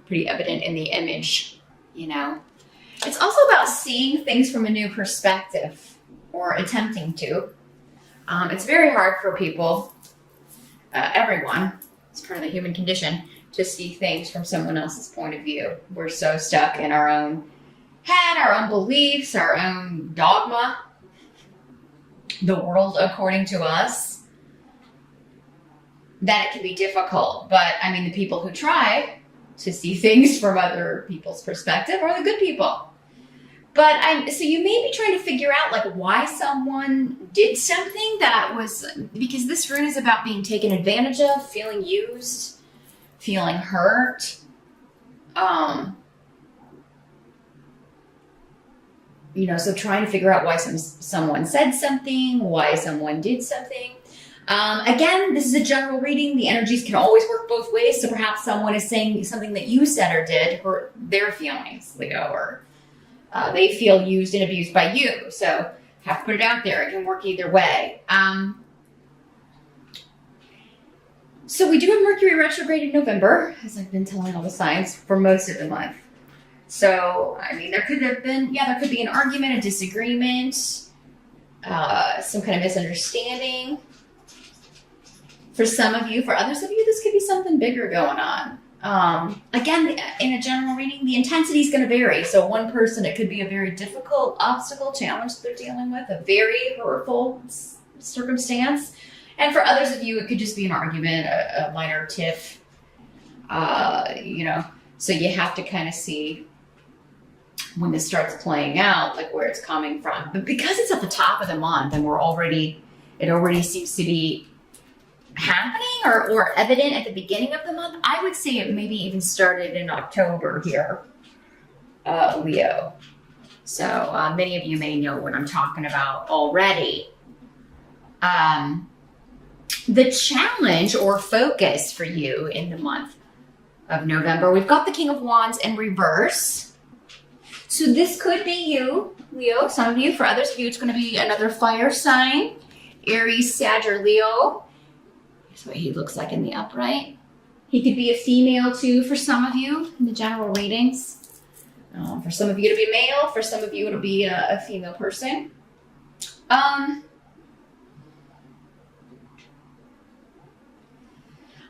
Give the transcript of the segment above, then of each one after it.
pretty evident in the image, you know. It's also about seeing things from a new perspective, or attempting to. It's very hard for people, everyone, it's part of the human condition, to see things from someone else's point of view. We're so stuck in our own head, our own beliefs, our own dogma, the world according to us, that it can be difficult. But I mean, the people who try to see things from other people's perspective are the good people. But so you may be trying to figure out like why someone did something that was, because this rune is about being taken advantage of, feeling used, feeling hurt. You know, so trying to figure out why someone said something, why someone did something. Again, this is a general reading. The energies can always work both ways. So perhaps someone is saying something that you said or did hurt their feelings, Leo, or they feel used and abused by you. So have to put it out there. It can work either way. So we do have Mercury retrograde in November, as I've been telling all the signs, for most of the month. So, I mean, there could be an argument, a disagreement, some kind of misunderstanding. For some of you, for others of you, this could be something bigger going on. Again, in a general reading, the intensity is going to vary. So one person, it could be a very difficult obstacle, challenge that they're dealing with, a very hurtful circumstance. And for others of you, it could just be an argument, a minor tiff, you know. So you have to kind of see when this starts playing out, like where it's coming from. But because it's at the top of the month and it already seems to be happening or evident at the beginning of the month, I would say it maybe even started in October here, Leo. So many of you may know what I'm talking about already. The challenge or focus for you in the month of November, we've got the King of Wands in reverse. So this could be you, Leo, some of you. For others of you, it's going to be another fire sign, Aries, Sag, or Leo. That's what he looks like in the upright. He could be a female too for some of you in the general readings. For some of you, it'll be male. For some of you, it'll be a female person. I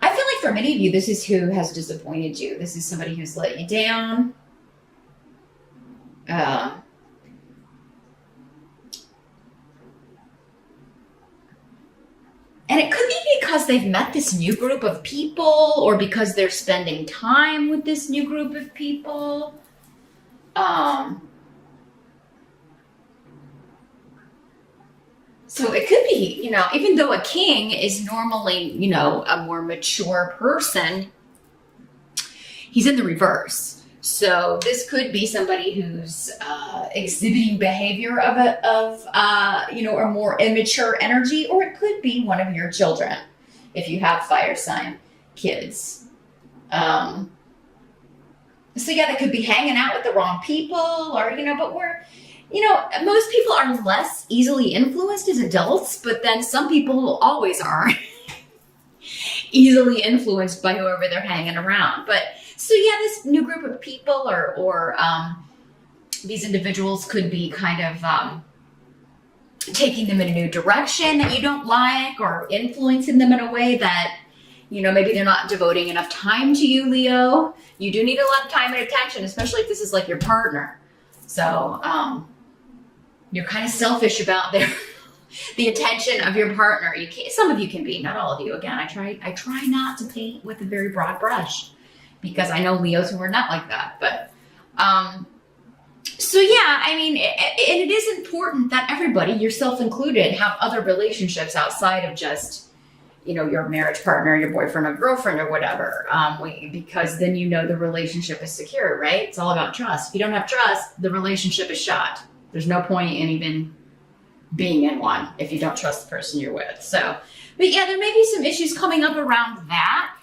feel like for many of you, this is who has disappointed you. This is somebody who's let you down. And it could be because they've met this new group of people, or because they're spending time with this new group of people. So it could be, you know, even though a king is normally, you know, a more mature person, he's in the reverse. So this could be somebody who's exhibiting behavior of you know, a more immature energy, or it could be one of your children if you have fire sign kids. So yeah, they could be hanging out with the wrong people, or, you know, but you know, most people are less easily influenced as adults, but then some people always are easily influenced by whoever they're hanging around. But so yeah, this new group of people or these individuals could be kind of taking them in a new direction that you don't like, or influencing them in a way that, you know, maybe they're not devoting enough time to you, Leo. You do need a lot of time and attention, especially if this is like your partner. So you're kind of selfish about the attention of your partner. You can't, some of you can be, not all of you. Again, I try not to paint with a very broad brush, because I know Leos who are not like that. But so yeah, I mean, it is important that everybody, yourself included, have other relationships outside of just, you know, your marriage partner, your boyfriend or girlfriend or whatever, because then you know the relationship is secure, right? It's all about trust. If you don't have trust, the relationship is shot. There's no point in even being in one if you don't trust the person you're with. So, but yeah, there may be some issues coming up around that.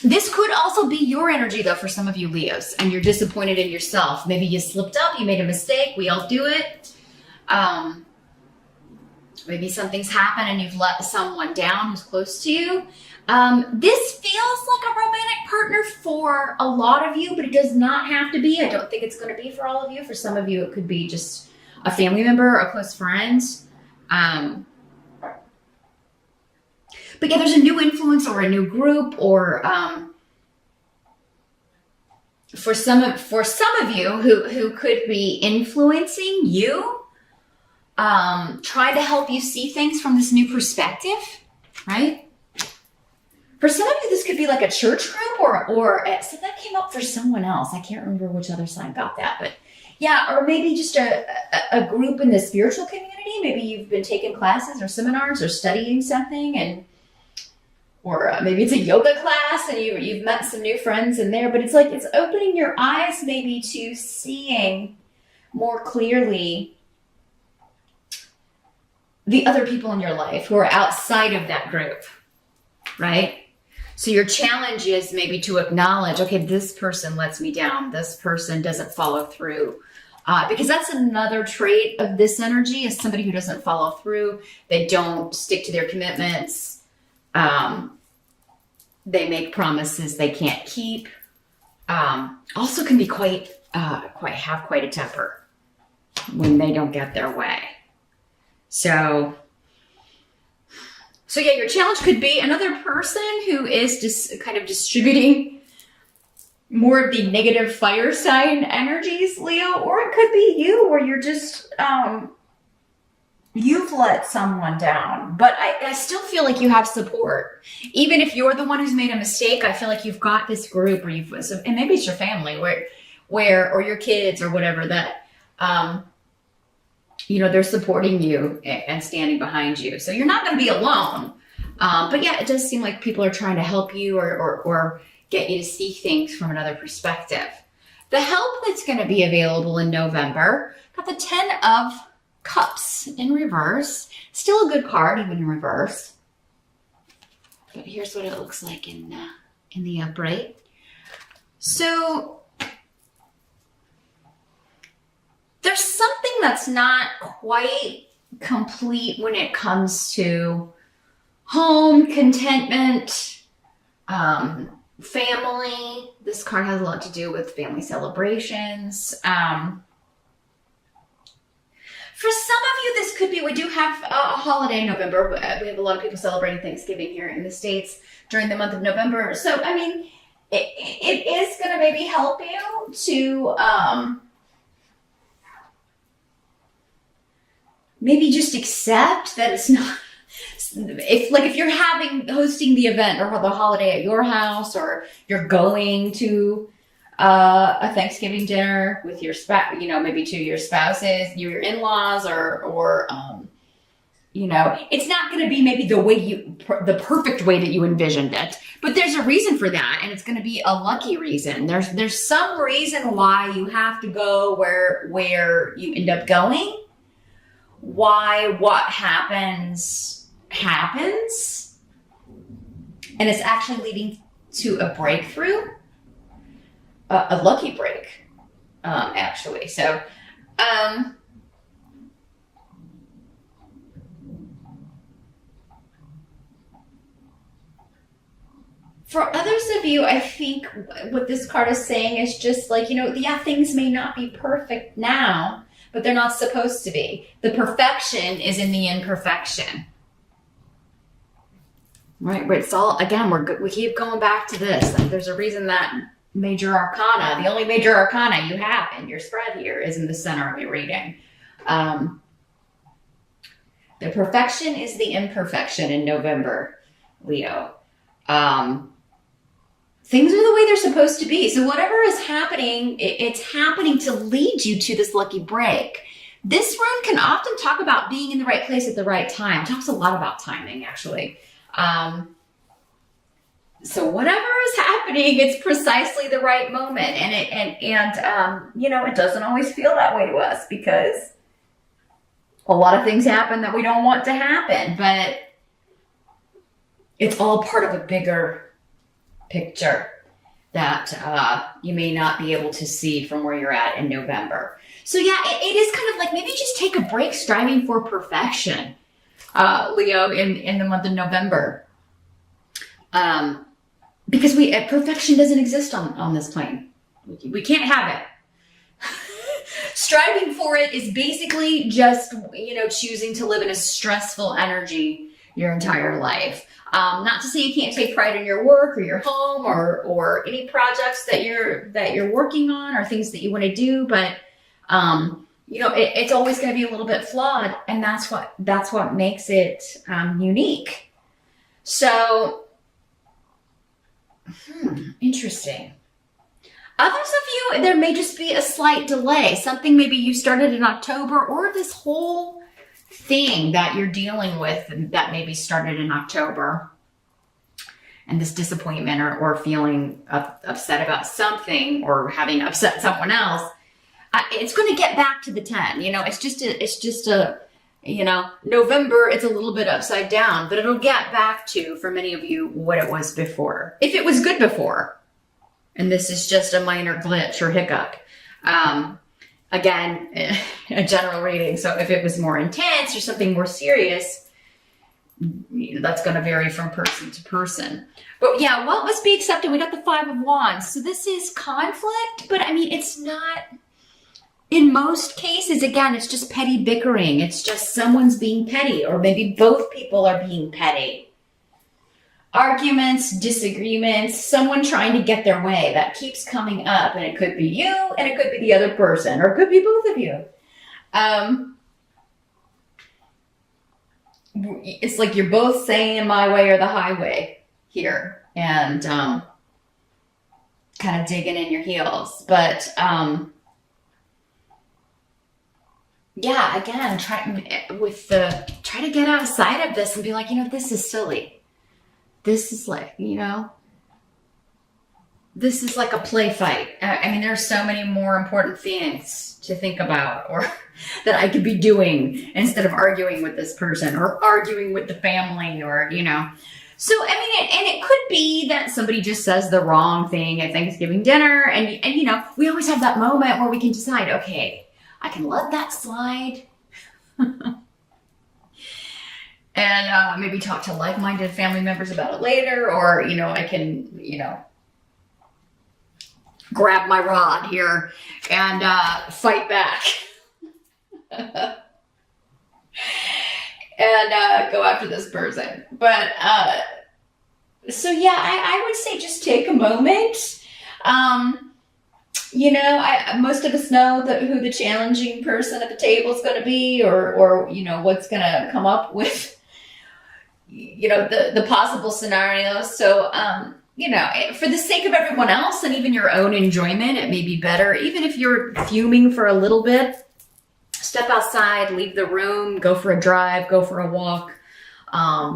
This could also be your energy, though, for some of you Leos, and you're disappointed in yourself. Maybe you slipped up, you made a mistake. We all do it. Maybe something's happened and you've let someone down who's close to you. This feels like a romantic partner for a lot of you, but it does not have to be. I don't think it's going to be for all of you. For some of you, it could be just a family member, a close friend. But yeah, there's a new influence or a new group, or for some of you who could be influencing you, try to help you see things from this new perspective, right? For some of you, this could be like a church group, or so that came up for someone else. I can't remember which other sign got that, but yeah, or maybe just a group in the spiritual community. Maybe you've been taking classes or seminars or studying something, or maybe it's a yoga class and you've met some new friends in there. But it's like it's opening your eyes maybe to seeing more clearly the other people in your life who are outside of that group, right? So your challenge is maybe to acknowledge, okay, this person lets me down. This person doesn't follow through. Because that's another trait of this energy, is somebody who doesn't follow through. They don't stick to their commitments. They make promises they can't keep. Also can be quite a temper when they don't get their way. So yeah, your challenge could be another person who is just kind of distributing more of the negative fire sign energies, Leo, or it could be you, where you're just, you've let someone down. But I still feel like you have support. Even if you're the one who's made a mistake, I feel like you've got this group, or and maybe it's your family, or your kids or whatever, that, they're supporting you and standing behind you. So you're not going to be alone. But yeah, it does seem like people are trying to help you or get you to see things from another perspective. The help that's going to be available in November, got the 10 of Cups in reverse. Still a good card, even in reverse. But here's what it looks like in the upright. So there's something that's not quite complete when it comes to home, contentment, family. This card has a lot to do with family celebrations. For some of you, this could be, we do have a holiday in November. We have a lot of people celebrating Thanksgiving here in the States during the month of November. So, I mean, it is going to maybe help you to maybe just accept that it's not, if you're hosting the event or the holiday at your house, or you're going to a Thanksgiving dinner with your spouse, maybe to your spouses, your in-laws, or it's not going to be maybe the perfect way that you envisioned it, but there's a reason for that, and it's going to be a lucky reason. There's some reason why you have to go where you end up going, why what happens, and it's actually leading to a breakthrough. A lucky break, actually. So, for others of you, I think what this card is saying is just like, things may not be perfect now, but they're not supposed to be. The perfection is in the imperfection. Right? But it's all, again, we keep going back to this. Like, there's a reason that major arcana, the only major arcana you have in your spread here, is in the center of your reading. The perfection is the imperfection in November, Leo. Things are the way they're supposed to be. So whatever is happening, it's happening to lead you to this lucky break. This rune can often talk about being in the right place at the right time. It talks a lot about timing, actually. So whatever is happening, it's precisely the right moment. And it doesn't always feel that way to us, because a lot of things happen that we don't want to happen, but it's all part of a bigger picture that you may not be able to see from where you're at in November. So yeah, it is kind of like, maybe just take a break striving for perfection, Leo, in the month of November. because perfection doesn't exist on this plane. We can't have it. Striving for it is basically just, choosing to live in a stressful energy your entire life. Not to say you can't take pride in your work or your home or any projects that you're working on or things that you want to do, but it's always going to be a little bit flawed, and that's what makes it unique. So, interesting. Others of you, there may just be a slight delay. Something maybe you started in October, or this whole thing that you're dealing with that maybe started in October. And this disappointment or feeling upset about something or having upset someone else, it's going to get back to the 10. It's just a November, it's a little bit upside down, but it'll get back to, for many of you, what it was before. If it was good before. And this is just a minor glitch or hiccup. Again, a general reading. So if it was more intense or something more serious, that's going to vary from person to person. But yeah, what must be accepted? We got the 5 of Wands. So this is conflict, but it's not, in most cases, again, it's just petty bickering. It's just someone's being petty, or maybe both people are being petty. Arguments, disagreements, someone trying to get their way. That keeps coming up, and it could be you, and it could be the other person, or it could be both of you. It's like you're both saying my way or the highway here, and kind of digging in your heels. But yeah, again, try to get outside of this and be like, this is silly. This is like, this is like a play fight. There's so many more important things to think about, or that I could be doing instead of arguing with this person or arguing with the family, or, So, and it could be that somebody just says the wrong thing at Thanksgiving dinner. And we always have that moment where we can decide, okay, I can let that slide. And maybe talk to like-minded family members about it later, or, I can, grab my rod here and fight back. And go after this person. But, so yeah, I would say just take a moment. Most of us know who the challenging person at the table is going to be, or what's going to come up with, the possible scenarios. So, for the sake of everyone else and even your own enjoyment, it may be better, even if you're fuming for a little bit, step outside, leave the room, go for a drive, go for a walk,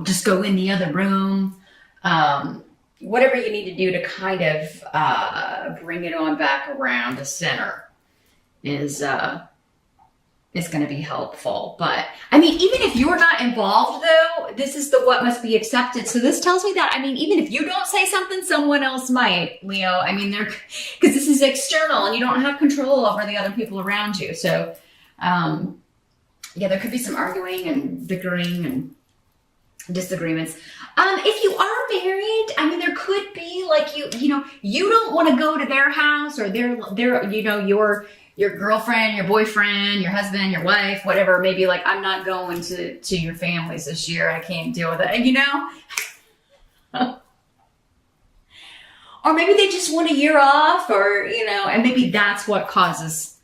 just go in the other room, whatever you need to do to kind of bring it on back around to center is going to be helpful. But even if you're not involved, though, this is the what must be accepted. So this tells me that, even if you don't say something, someone else might, Leo. Because this is external and you don't have control over the other people around you. So, there could be some arguing and bickering and disagreements. If you are married, there could be like you don't want to go to their house, or your girlfriend, your boyfriend, your husband, your wife, whatever, maybe like, I'm not going to your families this year. I can't deal with it. And or maybe they just want a year off, or, and maybe that's what causes,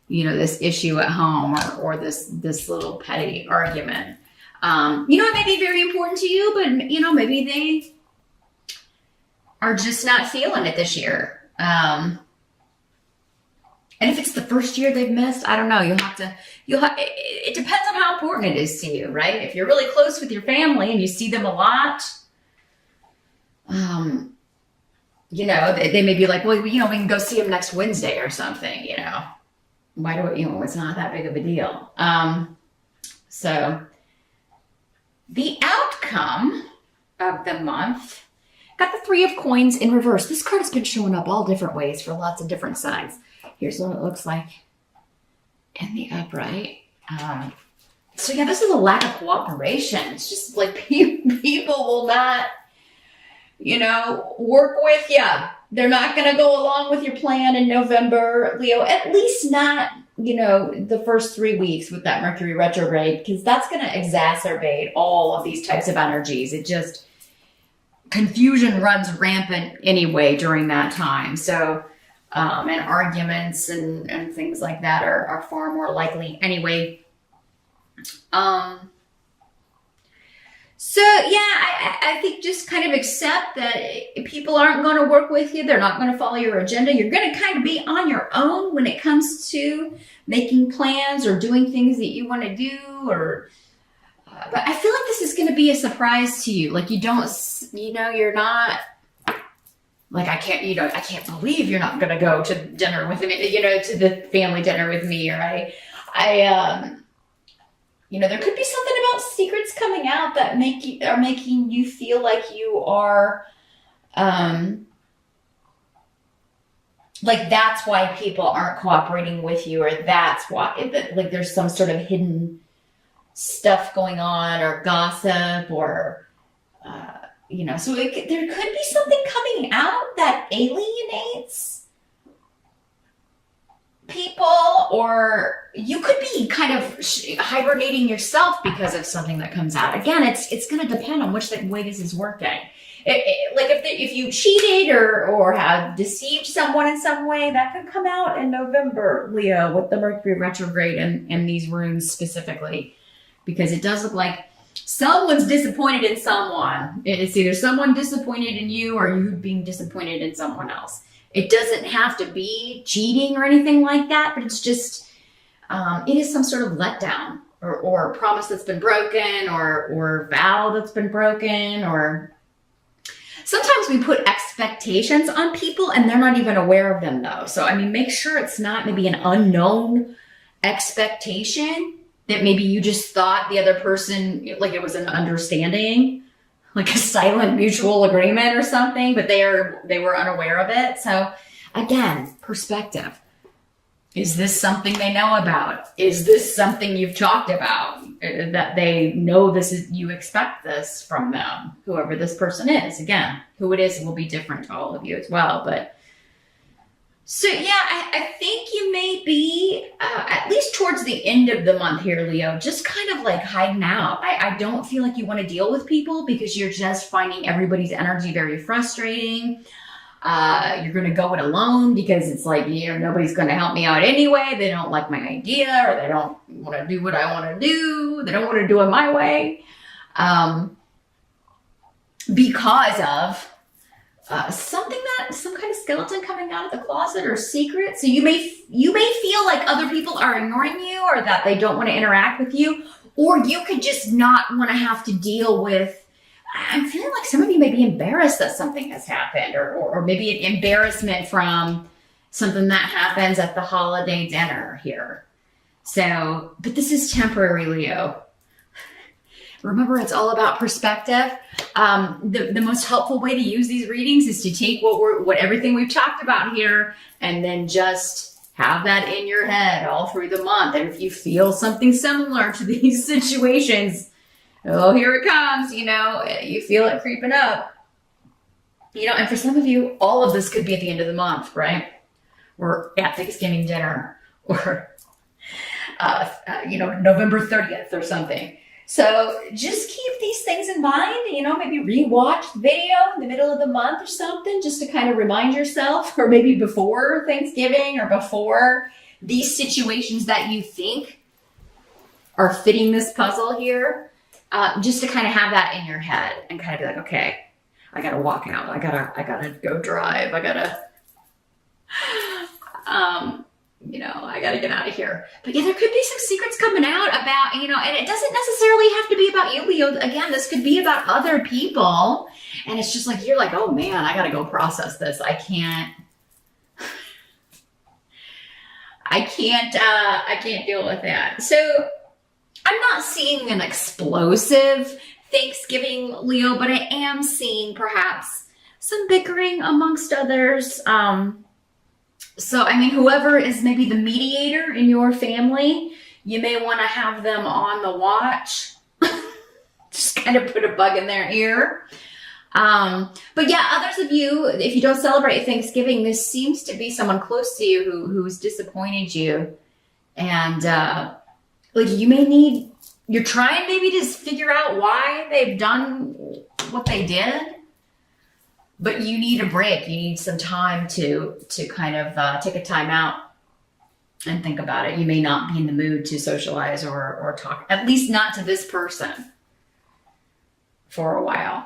this issue at home, or this little petty argument. It may be very important to you, but, maybe they are just not feeling it this year. And if it's the first year they've missed, I don't know. It depends on how important it is to you, right? If you're really close with your family and you see them a lot, they may be like, well, we can go see them next Wednesday or something, Why do it, it's not that big of a deal. So the outcome of the month, got the 3 of Coins in reverse. This card has been showing up all different ways for lots of different signs. Here's what it looks like in the upright. So yeah, this is a lack of cooperation. It's just like people will not, work with you. They're not going to go along with your plan in November, Leo, at least not, the first 3 weeks with that Mercury retrograde, because that's going to exacerbate all of these types of energies. It just, confusion runs rampant anyway during that time. So, and arguments and things like that are far more likely anyway. So yeah, I think just kind of accept that people aren't going to work with you. They're not going to follow your agenda. You're going to kind of be on your own when it comes to making plans or doing things that you want to do. But I feel like this is going to be a surprise to you. Like you're not like, I can't believe you're not going to go to dinner with me, to the family dinner with me, or there could be something about secrets coming out that are making you feel like you are, like that's why people aren't cooperating with you, or that's why, like there's some sort of hidden stuff going on, or gossip, or, so there could be something coming out that alienates people, or you could be kind of hibernating yourself because of something that comes out. Again, it's going to depend on which way this is working. Like if you cheated or have deceived someone in some way, that could come out in November, Leo, with the Mercury retrograde and these runes specifically, because it does look like someone's disappointed in someone. It's either someone disappointed in you or you being disappointed in someone else. It doesn't have to be cheating or anything like that, but it's just, it is some sort of letdown or promise that's been broken or vow that's been broken, or sometimes we put expectations on people and they're not even aware of them though. So, make sure it's not maybe an unknown expectation that maybe you just thought the other person, like it was an understanding, like a silent mutual agreement or something, but they were unaware of it. So again, perspective. Is this something they know about? Is this something you've talked about? That they know you expect this from them, whoever this person is. Again, who it is will be different to all of you as well. But so yeah, I think you may be, at least towards the end of the month here, Leo, just kind of like hiding out. I don't feel like you want to deal with people because you're just finding everybody's energy very frustrating. You're going to go it alone because it's like, nobody's going to help me out anyway. They don't like my idea, or they don't want to do what I want to do. They don't want to do it my way. Because of some kind of skeleton coming out of the closet or secret. So you may feel like other people are ignoring you, or that they don't want to interact with you, or you could just not want to have to deal with. I'm feeling like some of you may be embarrassed that something has happened, or maybe an embarrassment from something that happens at the holiday dinner here. So, but this is temporary, Leo. Remember, it's all about perspective. The most helpful way to use these readings is to take what everything we've talked about here, and then just have that in your head all through the month. And if you feel something similar to these situations, oh, here it comes, you feel it creeping up. And for some of you, all of this could be at the end of the month, right? Or at Thanksgiving dinner, or, November 30th or something. So just keep these things in mind, maybe rewatch the video in the middle of the month or something, just to kind of remind yourself, or maybe before Thanksgiving or before these situations that you think are fitting this puzzle here, just to kind of have that in your head and kind of be like, okay, I got to walk out. I gotta go drive. I got to get out of here. But yeah, there could be some secrets coming out about, and it doesn't necessarily have to be about you, Leo. Again, this could be about other people. And it's just like, you're like, oh man, I got to go process this. I can't deal with that. So I'm not seeing an explosive Thanksgiving, Leo, but I am seeing perhaps some bickering amongst others. So, whoever is maybe the mediator in your family, you may want to have them on the watch. Just kind of put a bug in their ear. But yeah, others of you, if you don't celebrate Thanksgiving, this seems to be someone close to you who's disappointed you. And like you may need, you're trying maybe to figure out why they've done what they did, but you need a break. You need some time to kind of take a time out and think about it. You may not be in the mood to socialize or talk, at least not to this person for a while.